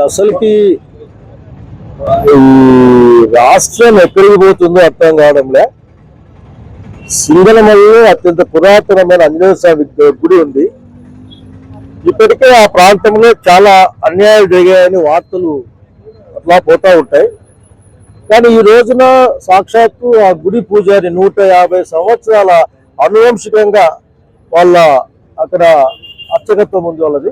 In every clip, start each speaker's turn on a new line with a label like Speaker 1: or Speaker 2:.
Speaker 1: అసలుకి ఈ రాష్ట్రం ఎక్కడికి పోతుందో అర్థం కావడంలే. సింగనమల్లో అత్యంత పురాతనమైన ఆంజనేయ స్వామి గుడి ఉంది. ఇప్పటికే ఆ ప్రాంతంలో చాలా అన్యాయాలు జరిగాయని వార్తలు అట్లా పోతా ఉంటాయి. కానీ ఈ రోజున సాక్షాత్తు ఆ గుడి పూజారి 150 సంవత్సరాల అనువంశికంగా వాళ్ళ అక్కడ అర్చకత్వం ఉంది వాళ్ళది.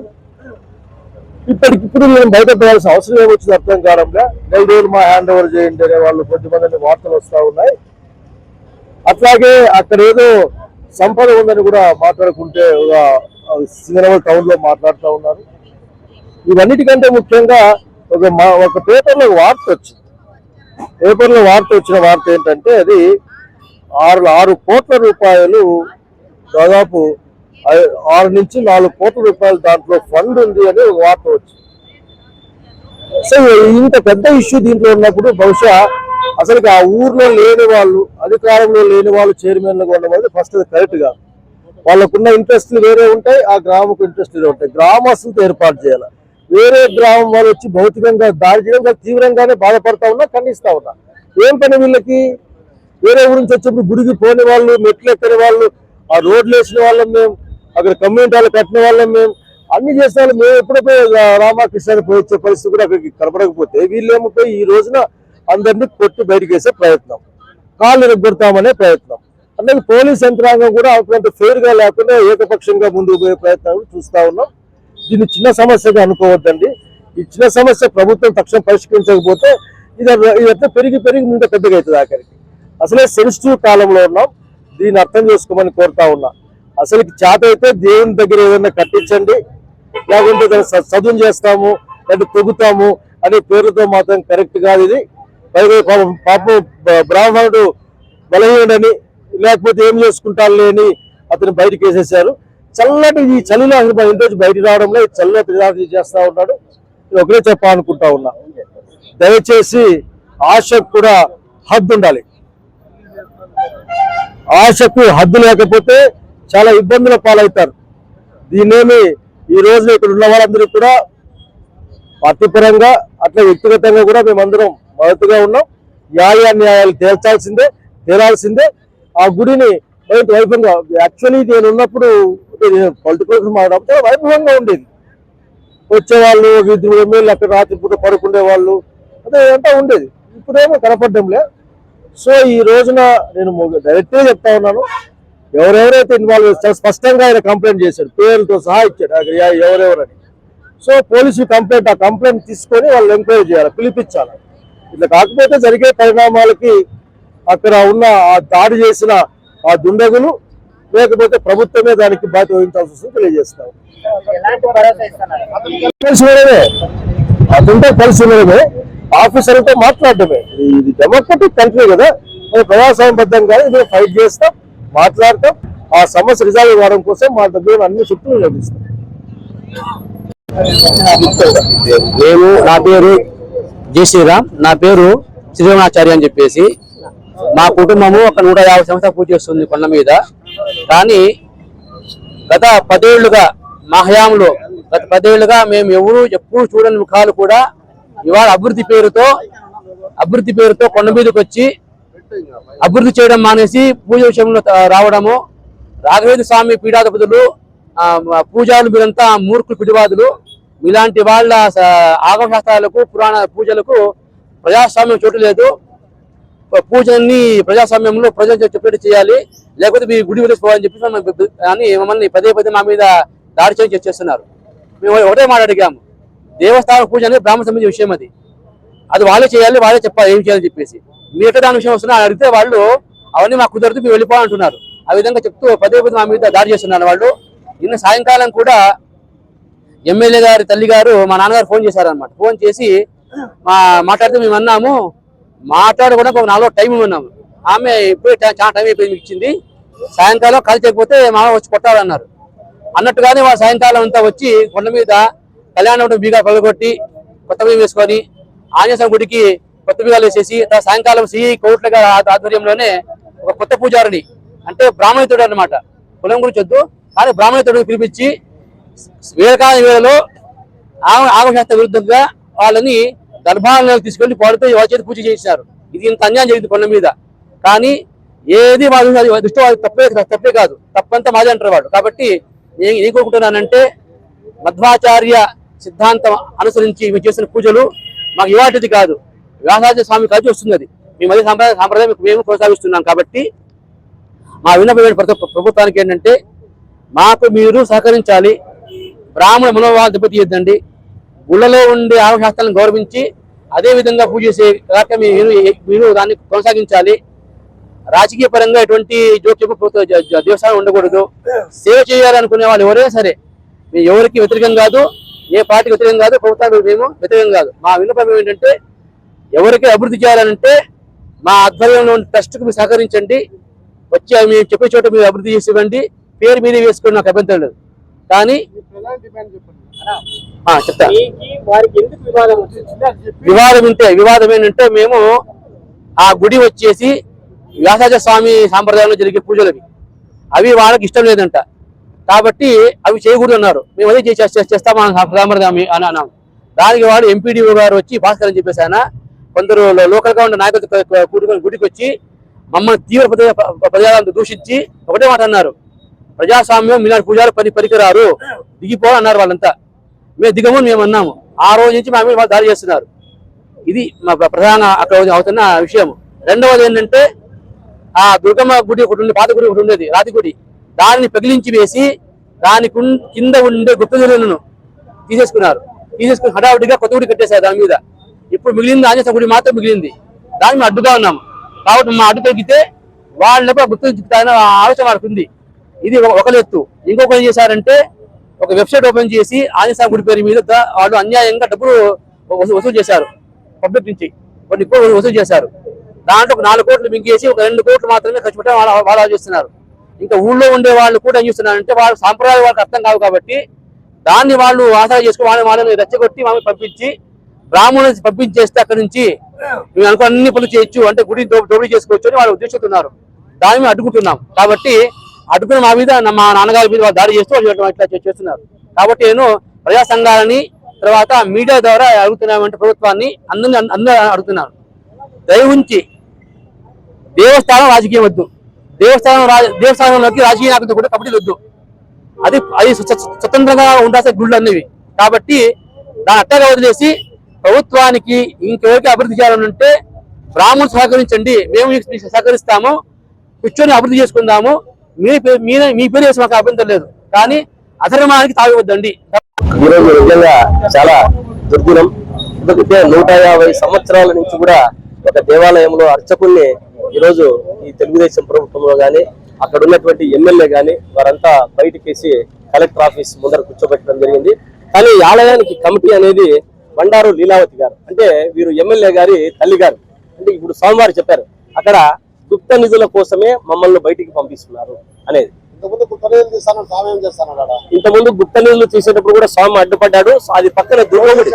Speaker 1: ఇప్పటికిప్పుడు నేను బయటపడాల్సిన అవసరం ఏమొచ్చింది అర్థం కావడంగా. 4 రోజులు మా హ్యాండ్ ఓవర్ చేయండి అనే వాళ్ళు కొంతమంది వార్తలు వస్తూ ఉన్నాయి. అట్లాగే అక్కడ ఏదో సంపద ఉందని కూడా మాట్లాడుకుంటే సింగనమల టౌన్ లో మాట్లాడుతూ ఉన్నారు. ఇవన్నిటికంటే ముఖ్యంగా ఒక పేపర్లో వార్త వచ్చింది. వచ్చిన వార్త ఏంటంటే అది 6 కోట్ల రూపాయలు, దాదాపు 6 నుంచి 4 కోట్ల రూపాయలు దాంట్లో ఫండ్ ఉంది అని ఒక వార్త వచ్చింది. సో ఇంత పెద్ద ఇష్యూ దీంట్లో ఉన్నప్పుడు బహుశా అసలుకి ఆ ఊర్లో లేని వాళ్ళు, అధికారంలో లేని వాళ్ళు చైర్మన్లుగా ఉన్న వాళ్ళు ఫస్ట్ కరెక్ట్ గా వాళ్ళకున్న ఇంట్రెస్ట్లు వేరే ఉంటాయి, ఆ గ్రామకు ఇంట్రెస్ట్ వేరే ఉంటాయి. గ్రామస్తులతో ఏర్పాటు చేయాలి. వేరే గ్రామం వాళ్ళు వచ్చి భౌతికంగా దాడి చేయడం తీవ్రంగానే బాధపడతా ఉన్నా, ఖండిస్తా ఉన్నా. ఏం పని వీళ్ళకి? వేరే ఊరి నుంచి వచ్చేప్పుడు గుడికి పోని వాళ్ళు, మెట్లు ఎక్కని వాళ్ళు, ఆ రోడ్లు వేసిన వాళ్ళం మేము, అక్కడ కమ్యూనిటీ వాళ్ళు కట్టిన వాళ్ళం మేము, అన్ని చేసిన వాళ్ళు మేము ఎప్పుడైతే రామకృష్ణాన్ని పోయించే పరిస్థితి కూడా అక్కడికి కనపడకపోతే వీళ్ళేమో ఈ రోజున అందరినీ కొట్టి బయటకు వేసే ప్రయత్నం, కాళ్ళు ఎరగొడతామనే ప్రయత్నం. అలాగే పోలీస్ యంత్రాంగం కూడా అటువంటి ఫెయిర్ గా లేకుండా ఏకపక్షంగా ముందుకు పోయే ప్రయత్నాలు చూస్తా ఉన్నాం. దీన్ని చిన్న సమస్యగా అనుకోవద్దండి. ఈ చిన్న సమస్య ప్రభుత్వం తక్షణం పరిష్కరించకపోతే ఇది పెరిగి ముందు పెద్దగా అవుతుంది. ఆఖరికి అసలే సెన్సిటివ్ కాలంలో ఉన్నాం. దీన్ని అర్థం చేసుకోమని కోరుతా ఉన్నా. అసలు చేత అయితే దేవుని దగ్గర ఏదైనా కట్టించండి, లేకుంటే చదువు చేస్తాము లేదా తొగుతాము అనే పేరుతో మాత్రం కరెక్ట్ కాదు ఇది. పైగా పాపం బ్రాహ్మణుడు బలహీనుడని, లేకపోతే ఏం చేసుకుంటారులే అని అతను బయటకు వేసేసారు. చల్లటి ఈ చలిలో అసలు ఇంటి బయటకు రావడంలో చల్లటి చేస్తా ఉన్నాడు. నేను ఒకటే చెప్పాలనుకుంటా ఉన్నా, దయచేసి ఆశకు కూడా హద్దు ఉండాలి. ఆశకు హద్దు లేకపోతే చాలా ఇబ్బందుల పాలవుతారు. దీన్నేమి ఈ రోజు ఇక్కడ ఉన్న వాళ్ళందరూ కూడా పార్టీపరంగా అట్లా వ్యక్తిగతంగా కూడా మేమందరం మద్దతుగా ఉన్నాం. న్యాయాలు తేరాల్సిందే. ఆ గుడిని వైభవంగా, యాక్చువల్లీ నేను ఉన్నప్పుడు పొలిటికల్ మాట్లాడితే వైభవంగా ఉండేది. వచ్చేవాళ్ళు, 2 ఎమ్మెల్యేలు అక్కడ రాత్రిపూట పడుకునే వాళ్ళు, అదే అంతా ఉండేది. ఇప్పుడేమో కనపడడంలే. సో ఈ రోజున నేను డైరెక్ట్గా చెప్తా ఉన్నాను, ఎవరెవరైతే ఇన్వాల్వ్ చేస్తారు స్పష్టంగా ఆయన కంప్లైంట్ చేశాడు, పేర్లతో సహా ఇచ్చాడు ఎవరెవరని. సో పోలీసు ఆ కంప్లైంట్ తీసుకొని వాళ్ళు ఎంక్వైరీ చేయాలి, పిలిపించాలి. ఇట్లా కాకపోతే జరిగే పరిణామాలకి అక్కడ ఉన్న ఆ దాడి చేసిన ఆ దుండగులు, లేకపోతే ప్రభుత్వమే దానికి బాధ్యత వహించాల్సి వస్తుంది తెలియజేస్తాం. అదంతా కలిసి ఉండడమే, ఆఫీసర్లతో మాట్లాడటమే. ఇది డెమోక్రటిక్ కంట్రీ కదా, ప్రజాస్వామ్యబద్ధంగా ఇది ఫైట్ చేస్తాం, మాట్లాడతాం. ఆ సమస్య రిజాల్వ్ అవ్వడం కోసం మా దగ్గర అన్ని శక్తులు లభిస్తాం.
Speaker 2: నా పేరు జై శ్రీరామ్. నా పేరు శ్రీరామాచార్య అని చెప్పేసి. మా కుటుంబము ఒక 150 సంవత్సరాలు పూజ చేస్తుంది కొండ మీద. కానీ గత 10 ఏళ్లుగా మా హయాంలో గత 10 ఏళ్లుగా మేము ఎప్పుడు చూడని ముఖాలు కూడా ఇవాళ అభివృద్ధి పేరుతో కొండ మీదకి వచ్చి అభివృద్ధి చేయడం మానేసి పూజ విషయంలో రావడము. రాఘవేంద్ర స్వామి పీఠాధిపతులు, పూజారులు మీరంతా మూర్ఖులు, పిడివాదులు. ఇలాంటి వాళ్ళ ఆగమశాస్త్రాలకు, పురాణ పూజలకు ప్రజాస్వామ్యం చోటు లేదు. పూజల్ని ప్రజాస్వామ్యంలో ప్రజలు చెప్పేట్టు చేయాలి, లేకపోతే మీ గుడి వదిలిపోవాలని చెప్పి అని మమ్మల్ని పదే మా మీద దాడి చేస్తున్నారు. మేము ఒకటే మాట అడిగాము, దేవస్థాన పూజ అనేది బ్రాహ్మణ సంబంధించిన విషయం, అది వాళ్ళే చేయాలి, వాళ్ళే చెప్పాలి ఏం చేయాలని చెప్పేసి. మీరు దాని విషయం వస్తున్నారు అడిగితే వాళ్ళు అవన్నీ మాకు కుదరదు, మీరు వెళ్ళిపోవాలంటున్నారు. ఆ విధంగా చెప్తూ పదే మా మీద దాడి చేస్తున్నారు వాళ్ళు. నిన్న సాయంకాలం కూడా ఎమ్మెల్యే గారి తల్లి గారు మా నాన్నగారు ఫోన్ చేశారనమాట. ఫోన్ చేసి మాట్లాడితే మేము అన్నాము, మాట్లాడుకోవడానికి ఒక 4 టైం ఇవ్వన్నాము. ఆమె ఇప్పుడే చాలా టైం అయిపోయింది ఇచ్చింది, సాయంకాలం కాల్ చేయకపోతే మా వచ్చి కొట్టాలన్నారు. అన్నట్టుగానే వాళ్ళు సాయంకాలం అంతా వచ్చి కొండ మీద కళ్యాణం బీగా పగలగొట్టి కొత్త బియ్యం వేసుకొని ఆంజనేయ గుడికి కొత్త బియ్యాలు వేసేసి సాయంకాలం శ్రీ కోట్ల గారి ఆధ్వర్యంలోనే ఒక కొత్త పూజారిని, అంటే బ్రాహ్మణితుడు అనమాట, కులం గురించి వద్దు కానీ బ్రాహ్మణితుడిని పిలిపించి వేళలో ఆగమశాస్త్ర విరుద్ధంగా వాళ్ళని గర్భాలయంలోకి తీసుకెళ్లి పాడుతూ వాళ్ళ చేతి పూజ చేయించారు. ఇది ఇంత అన్యాయం జరిగింది కొండ మీద. కానీ ఏది మా దృష్టి వాళ్ళు తప్పే కాదు, తప్పంతా మాదే అంటారు వాడు. కాబట్టి నేను ఏం కోరుకుంటున్నానంటే మధ్వాచార్య సిద్ధాంతం అనుసరించి మేము చేసిన పూజలు మాకు ఇవాటిది కాదు, వ్యాసాచార్య స్వామి కలిసి వస్తుంది. అది మీ మధ్య సాంప్రదాయం మేము కొనసాగిస్తున్నాం. కాబట్టి మా విన్నపమైన ప్రభుత్వానికి ఏంటంటే మాకు మీరు సహకరించాలి. బ్రాహ్మణ మనోభావాలు దెబ్బతీయద్దండి. గుళ్ళలో ఉండే ఆగమశాస్త్రాలను గౌరవించి అదే విధంగా పూజ చేసే మీరు దాన్ని కొనసాగించాలి. రాజకీయ పరంగా ఎటువంటి జోక్యం దేవస్థానం ఉండకూడదు. సేవ చేయాలనుకునే వాళ్ళు ఎవరైనా సరే, మేము ఎవరికి వ్యతిరేకం కాదు, ఏ పార్టీకి వ్యతిరేకం కాదు, ప్రభుత్వానికి మేము వ్యతిరేకం కాదు. మా విన్నపం ఏంటంటే ఎవరికి అభివృద్ధి చేయాలంటే మా ఆధ్వర్యంలో ఉన్న ట్రస్ట్కి మీరు సహకరించండి. వచ్చి మేము చెప్పే చోట మీరు అభివృద్ధి చేసి ఇవ్వండి. పేరు మీదే వేసుకుని నాకు అభ్యంతరం లేదు. కానీ చెప్తా, వివాదం ఏంటంటే మేము ఆ గుడి వచ్చేసి వ్యాసాచార్య స్వామి సాంప్రదాయంలో జరిగే పూజలు అవి వాళ్ళకి ఇష్టం లేదంట. కాబట్టి అవి చేయకూడదు అన్నారు. మేము అదే చేస్తామని సాంప్రదాయం అని అన్నాం. దానికి వాడు ఎంపీడీఓ గారు వచ్చి భాస్కర్ అని చెప్పేసి ఆయన కొందరు లోకల్ గా ఉన్న నాయకులతో కూడుకొని గుడికి వచ్చి మమ్మల్ని తీవ్ర ప్రజాలను దూషించి ఒకటే మాట అన్నారు, ప్రజాస్వామ్యం మీలాంటి పూజలు పరికరారు, దిగిపోవాలి అన్నారు వాళ్ళంతా. మేము దిగమని మేము అన్నాము. ఆ రోజు నుంచి మా మీద వాళ్ళు దాడి చేస్తున్నారు. ఇది మా ప్రధాన అక్కడ అవుతున్న విషయం. రెండవది ఏంటంటే ఆ దుర్గమ్మ గుడి ఒకటి ఉండే, పాత గుడి ఒకటి ఉండేది, రాతి గుడి, దానిని పగిలించి వేసి దాని కింద ఉండే గుప్త నిధులను తీసుకుని హడావుడిగా కొత్త గుడి కట్టేశారు దాని మీద. ఇప్పుడు మిగిలింది ఆంజనేయ గుడి మాత్రం మిగిలింది. దాన్ని మేము అడ్డుగా ఉన్నాము. కాబట్టి మా అడ్డు తగ్గితే వాళ్ళకు గుర్తు ఆలోచన వాళ్ళకు ఉంది. ఇది ఒక ఎత్తు. ఇంకొక ఏం చేశారంటే ఒక వెబ్సైట్ ఓపెన్ చేసి ఆంజనేయ గుడి పేరు మీద వాళ్ళు అన్యాయంగా డబ్బులు వసూలు చేశారు. పబ్లిక్ నుంచి కొన్ని కోట్లు వసూలు చేశారు. దాంట్లో ఒక 4 కోట్లు మింగేసి ఒక 2 కోట్లు మాత్రమే ఖర్చు పెట్టడం వాళ్ళు చేస్తున్నారు. ఇంకా ఊళ్ళో ఉండే వాళ్ళు కూడా ఏం చేస్తున్నారంటే వాళ్ళ సాంప్రదాయాలు వాళ్ళకి అర్థం కావు కాబట్టి దాన్ని వాళ్ళు ఆసరా చేసుకుని వాళ్ళని రెచ్చగొట్టి మమ్మల్ని పంపించి బ్రాహ్మణులు పంపించేస్తే అక్కడి నుంచి మేము అనుకో అన్ని పనులు చేయొచ్చు, అంటే గుడిని దోపిడీ చేసుకోవచ్చు అని వాళ్ళు ఉద్దేశిస్తున్నారు. దాన్ని మేము అడ్డుకుంటున్నాం. కాబట్టి అడ్డుకుని మా మీద మా నాన్నగారి మీద వాళ్ళు దాడి చేస్తూ ఇట్లా చేస్తున్నారు. కాబట్టి నేను ప్రజా సంఘాలని తర్వాత మీడియా ద్వారా అడుగుతున్నామంటే ప్రభుత్వాన్ని అందరూ అడుగుతున్నాను, దయవుంచి దేవస్థానం రాజకీయం వద్దు, దేవస్థానంలోకి రాజకీయ నాయకులతో కూడా కమిటీలు వద్దు. అది స్వతంత్రంగా ఉండాల్సిన గుళ్ళు అనేవి. కాబట్టి దాన్ని అట్టగా వదిలేసి ప్రభుత్వానికి ఇంకెవరికి అభివృద్ధి చేయాలంటే బ్రాహ్మణులు సహకరించండి, మేము సహకరిస్తాము, కూర్చొని అభివృద్ధి చేసుకుందాము, మీ పేరు వేసి మాకు అభ్యంతరం లేదు, కానీ అధర్మానికి తాగవద్దండి.
Speaker 3: ఈరోజు నిజంగా చాలా దుర్దినం. ఎందుకంటే 150 సంవత్సరాల నుంచి కూడా ఒక దేవాలయంలో అర్చకుల్ని ఈరోజు ఈ తెలుగుదేశం ప్రభుత్వంలో గాని అక్కడ ఉన్నటువంటి ఎమ్మెల్యే గాని వారంతా బయటకేసి కలెక్టర్ ఆఫీస్ ముందర కూర్చోబెట్టడం జరిగింది. కానీ ఈ ఆలయానికి కమిటీ అనేది బండారు లీలావతి గారు, అంటే వీరు ఎమ్మెల్యే గారి తల్లి గారు. అంటే ఇప్పుడు స్వామివారు చెప్పారు అక్కడ గుప్త నిధుల కోసమే మమ్మల్ని బయటికి పంపిస్తున్నారు అనేది. ఇంతకుముందు గుప్త నిధులు తీసేటప్పుడు కూడా స్వామి అడ్డుపడ్డాడు. అది పక్కన దుర్గగుడి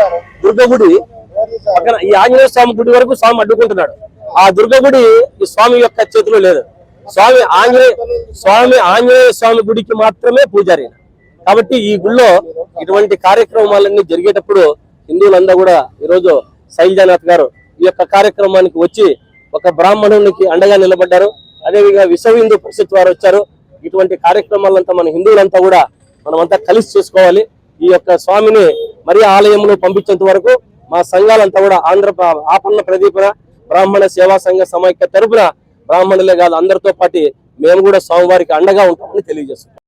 Speaker 3: పక్కన ఈ ఆంజనేయ స్వామి గుడి వరకు స్వామి అడ్డుకుంటున్నాడు. ఆ దుర్గగుడి ఈ స్వామి యొక్క చేతిలో లేదు. స్వామి ఆంజనేయ స్వామి గుడికి మాత్రమే పూజారి. కాబట్టి ఈ గుళ్ళో ఇటువంటి కార్యక్రమాలన్నీ జరిగేటప్పుడు హిందువులందరూ కూడా ఈరోజు శైలజానాథ్ గారు ఈ యొక్క కార్యక్రమానికి వచ్చి ఒక బ్రాహ్మణునికి అండగా నిలబడ్డారు. అదేవిధంగా విశ్వ హిందూ పరిషత్ వారు వచ్చారు. ఇటువంటి కార్యక్రమాలంతా మన హిందువులంతా కూడా మనమంతా కలిసి చేసుకోవాలి. ఈ యొక్క స్వామిని మరి ఆలయంలో పంపించేంత వరకు మా సంఘాలంతా కూడా ఆపన్న ప్రదీపన బ్రాహ్మణ సేవా సంఘ సమైక్య తరపున బ్రాహ్మణులే కాదు అందరితో పాటు మేము కూడా స్వామివారికి అండగా ఉంటామని తెలియజేస్తున్నాం.